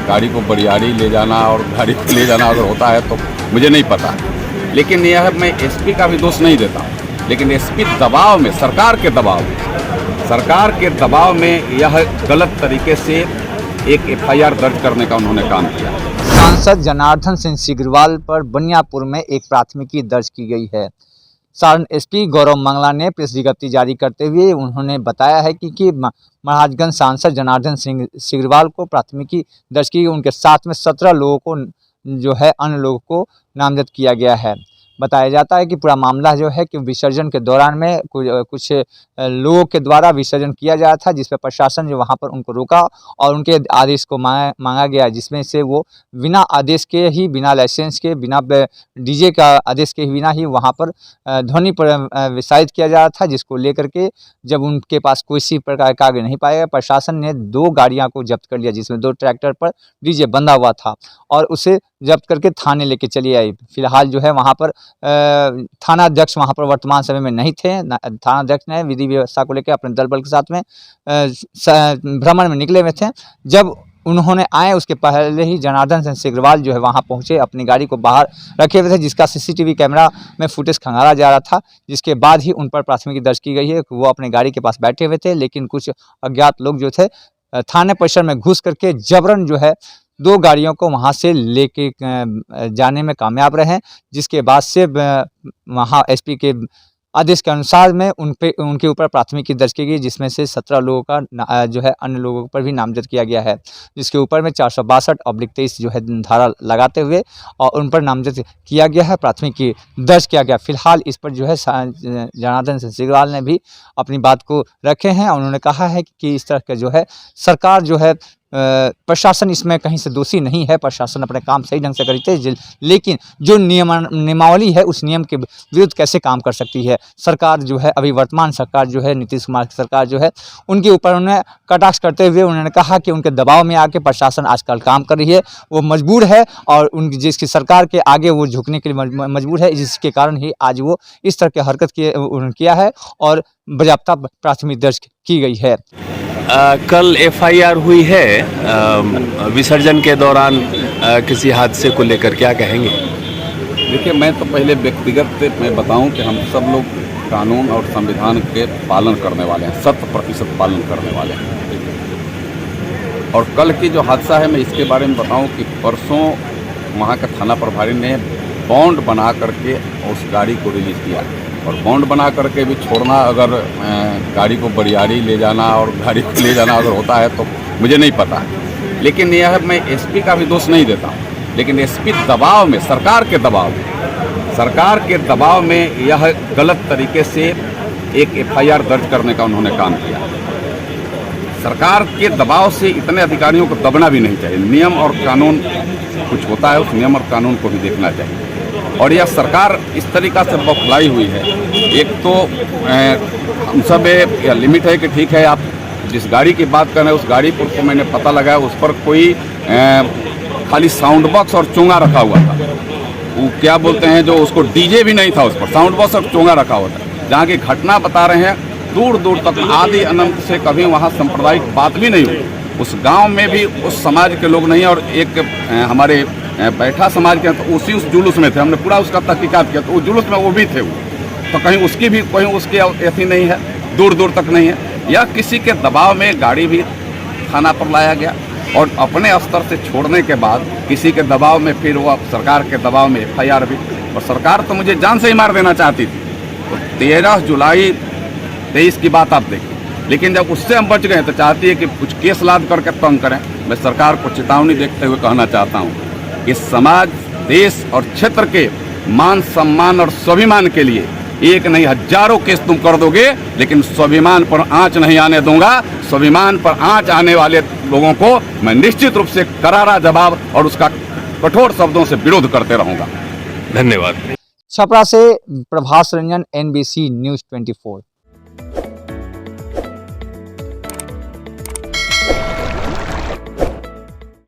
गाड़ी को बरियारी ले जाना और गाड़ी को ले जाना अगर होता है तो मुझे नहीं पता, लेकिन यह मैं एसपी का भी दोष नहीं देता, लेकिन एसपी दबाव में, सरकार के दबाव में यह गलत तरीके से एक एफआईआर दर्ज करने का उन्होंने काम किया। सांसद जनार्दन सिंह सिग्रीवाल पर बनियापुर में एक प्राथमिकी दर्ज की गई है। सारण एसपी गौरव मंगला ने प्रेस विज्ञप्ति जारी करते हुए उन्होंने बताया है कि महाराजगंज सांसद जनार्दन सिंह सिग्रीवाल को प्राथमिकी दर्ज की, उनके साथ में 17 लोगों को जो है अन्य लोगों को नामजद किया गया है। बताया जाता है कि पूरा मामला जो है कि विसर्जन के दौरान में कुछ लोगों के द्वारा विसर्जन किया जा रहा था, जिस पर प्रशासन जो वहां पर उनको रोका और उनके आदेश को मांगा गया, जिसमें से वो बिना आदेश के ही, बिना लाइसेंस के, बिना डीजे का आदेश के बिना ही वहां पर ध्वनि पर विसारित किया जा रहा था, जिसको लेकर के जब उनके पास किसी प्रकार का कागज नहीं पाया, प्रशासन ने 2 गाड़ियां को जब्त कर लिया, जिसमें 2 ट्रैक्टर पर डीजे बंधा हुआ था और उसे जब्त करके थाने लेके चली आई। फिलहाल जो है वहाँ पर थाना अध्यक्ष वहाँ पर वर्तमान समय में नहीं थे। थाना अध्यक्ष ने विधि व्यवस्था को लेकर अपने दल बल के साथ में भ्रमण में निकले हुए थे। जब उन्होंने आए उसके पहले ही जनार्दन सिंह सिग्रीवाल जो है वहाँ पहुँचे, अपनी गाड़ी को बाहर रखे हुए थे, जिसका सीसीटीवी कैमरा में फुटेज खंगाला जा रहा था, जिसके बाद ही उन पर प्राथमिकी दर्ज की गई है। वो अपने गाड़ी के पास बैठे हुए थे, लेकिन कुछ अज्ञात लोग जो थे थाने परिसर में घुस करके जबरन जो है 2 गाड़ियों को वहां से लेके जाने में कामयाब रहे, जिसके बाद से वहां एसपी के आदेश के अनुसार में उनके ऊपर प्राथमिकी दर्ज की गई, जिसमें से 17 लोगों का जो है अन्य लोगों पर भी नामजद किया गया है, जिसके ऊपर में 462/23 जो है धारा लगाते हुए और उन पर नामजद किया गया है, प्राथमिकी दर्ज किया गया। फिलहाल इस पर जो है जनार्दन सिंह सिग्रीवाल ने भी अपनी बात को रखे हैं। उन्होंने कहा है कि इस तरह का जो है सरकार जो है प्रशासन इसमें कहीं से दोषी नहीं है, प्रशासन अपने काम सही ढंग से करते हैं, लेकिन जो नियमावली है उस नियम के विरुद्ध कैसे काम कर सकती है सरकार। जो है अभी वर्तमान सरकार जो है नीतीश कुमार की सरकार जो है, उनके ऊपर उन्होंने कटाक्ष करते हुए उन्होंने कहा कि उनके दबाव में आके प्रशासन आजकल काम कर रही है, वो मजबूर है और उनकी जिसकी सरकार के आगे वो झुकने के लिए मजबूर है, जिसके कारण ही आज वो इस तरह की हरकत किया है और बाकायदा प्राथमिकी दर्ज की गई है। कल एफआईआर हुई है विसर्जन के दौरान किसी हादसे को लेकर, क्या कहेंगे? देखिए, मैं तो पहले व्यक्तिगत मैं बताऊं कि हम सब लोग कानून और संविधान के पालन करने वाले हैं, 100% पालन करने वाले हैं। और कल की जो हादसा है मैं इसके बारे में बताऊं कि परसों वहाँ का थाना प्रभारी ने बॉन्ड बना करके उस गाड़ी को रिलीज़ किया, और बॉन्ड बना करके भी छोड़ना, अगर गाड़ी को बरियारी ले जाना और गाड़ी को ले जाना अगर होता है तो मुझे नहीं पता, लेकिन यह मैं एसपी का भी दोष नहीं देता, लेकिन एसपी दबाव में, सरकार के दबाव में यह गलत तरीके से एक एफआईआर दर्ज करने का उन्होंने काम किया। सरकार के दबाव से इतने अधिकारियों को दबना भी नहीं चाहिए। नियम और कानून कुछ होता है, उस नियम और कानून को भी देखना चाहिए। और यह सरकार इस तरीक़ा से बौखलाई हुई है। एक तो हम सब यह लिमिट है कि ठीक है, आप जिस गाड़ी की बात कर रहे हैं उस गाड़ी पर तो मैंने पता लगाया उस पर कोई खाली साउंड बॉक्स और चोंगा रखा हुआ था। वो क्या बोलते हैं, जो उसको डीजे भी नहीं था, उस पर साउंड बॉक्स और चोंगा रखा हुआ था। जहाँ की घटना बता रहे हैं दूर दूर तक आदि अनंत से कभी वहाँ सांप्रदायिक बात भी नहीं हुई। उस गांव में भी उस समाज के लोग नहीं, और एक हमारे बैठा समाज के तो उस जुलूस में थे। हमने पूरा उसका तहकीकात किया तो उस जुलूस में वो भी थे, तो कहीं उसकी भी कोई उसकी ऐसी नहीं है, दूर दूर तक नहीं है। या किसी के दबाव में गाड़ी भी थाना पर लाया गया और अपने स्तर से छोड़ने के बाद किसी के दबाव में फिर वो सरकार के दबाव में एफआईआर भी, और सरकार तो मुझे जान से ही मार देना चाहती थी। तो 13 जुलाई 23 की बात आप देखिए, लेकिन जब उससे हम बच गए तो चाहती है कि कुछ केस लाद करके तंग करें। मैं सरकार को चेतावनी देते हुए कहना चाहता हूँ कि समाज, देश और क्षेत्र के मान सम्मान और स्वाभिमान के लिए एक नहीं हजारों केस तुम कर दोगे, लेकिन स्वाभिमान पर आंच नहीं आने दूंगा। स्वाभिमान पर आंच आने वाले लोगों को मैं निश्चित रूप से करारा जवाब और उसका कठोर शब्दों से विरोध करते रहूंगा। धन्यवाद। छपरा से प्रभास रंजन, NBC News 24।